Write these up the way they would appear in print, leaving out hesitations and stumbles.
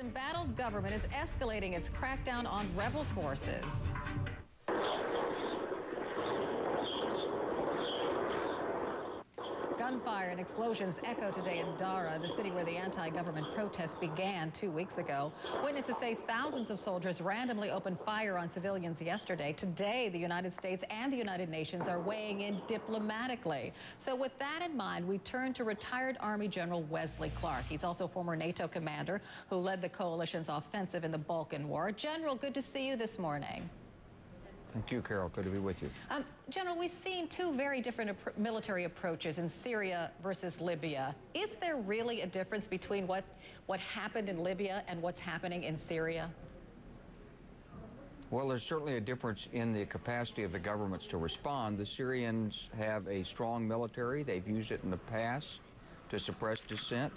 embattled government is escalating its crackdown on rebel forces. Gunfire and explosions echo today in Dara, the city where the anti-government protests began 2 weeks ago. Witnesses say thousands of soldiers randomly opened fire on civilians yesterday. Today, the United States and the United Nations are weighing in diplomatically. So with that in mind, we turn to retired Army General Wesley Clark. He's also former NATO commander who led the coalition's offensive in the Balkan War. General, good to see you this morning. Thank you, Carol. Good to be with you. General, we've seen two very different military approaches in Syria versus Libya. Is there really a difference between what happened in Libya and what's happening in Syria? Well, there's certainly a difference in the capacity of the governments to respond. The Syrians have a strong military. They've used it in the past to suppress dissent.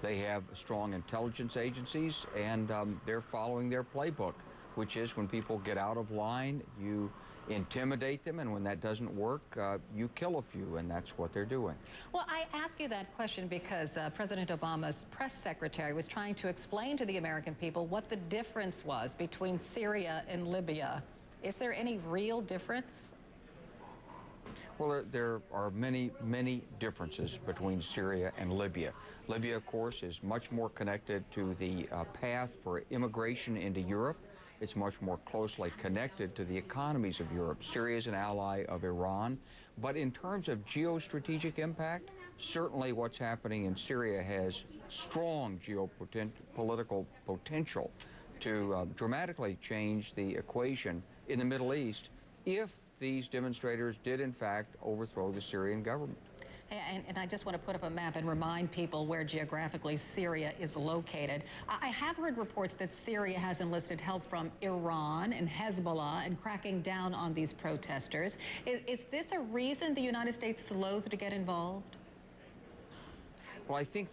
They have strong intelligence agencies, and they're following their playbook, which is when people get out of line, you intimidate them, and when that doesn't work, you kill a few, and that's what they're doing. Well, I ask you that question because President Obama's press secretary was trying to explain to the American people what the difference was between Syria and Libya. Is there any real difference? Well, there are many, many differences between Syria and Libya. Libya, of course, is much more connected to the path for immigration into Europe. It's much more closely connected to the economies of Europe. Syria is an ally of Iran. But in terms of geostrategic impact, certainly what's happening in Syria has strong geopolitical potential to dramatically change the equation in the Middle East if these demonstrators did, in fact, overthrow the Syrian government. And I just want to put up a map and remind people where geographically Syria is located. I have heard reports that Syria has enlisted help from Iran and Hezbollah in cracking down on these protesters. Is this a reason the United States is loath to get involved? Well, I think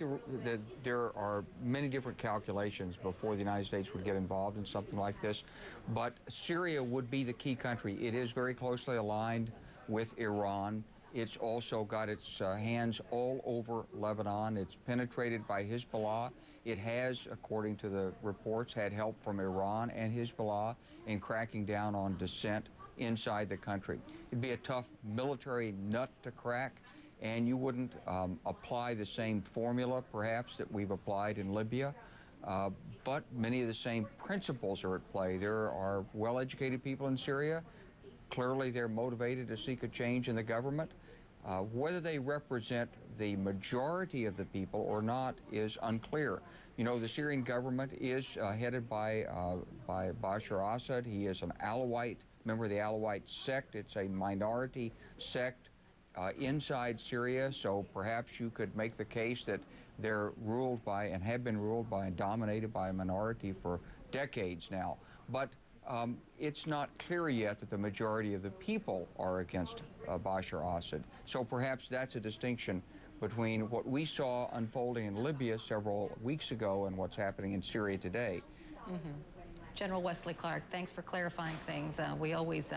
there are many different calculations before the United States would get involved in something like this, but Syria would be the key country. It is very closely aligned with Iran. It's also got its hands all over Lebanon. It's penetrated by Hezbollah. It has, according to the reports, had help from Iran and Hezbollah in cracking down on dissent inside the country. It'd be a tough military nut to crack, and you wouldn't apply the same formula, perhaps, that we've applied in Libya. But many of the same principles are at play. There are well-educated people in Syria. Clearly, they're motivated to seek a change in the government. Whether they represent the majority of the people or not is unclear. You know, the Syrian government is headed by Bashar Assad. He is an Alawite, member of the Alawite sect. It's a minority sect inside Syria, so perhaps you could make the case that they're ruled by and have been ruled by and dominated by a minority for decades now. But it's not clear yet that the majority of the people are against Bashar Assad. So perhaps that's a distinction between what we saw unfolding in Libya several weeks ago and what's happening in Syria today. General Wesley Clark, thanks for clarifying things. We always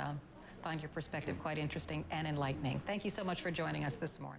find your perspective quite interesting and enlightening. Thank you so much for joining us this morning.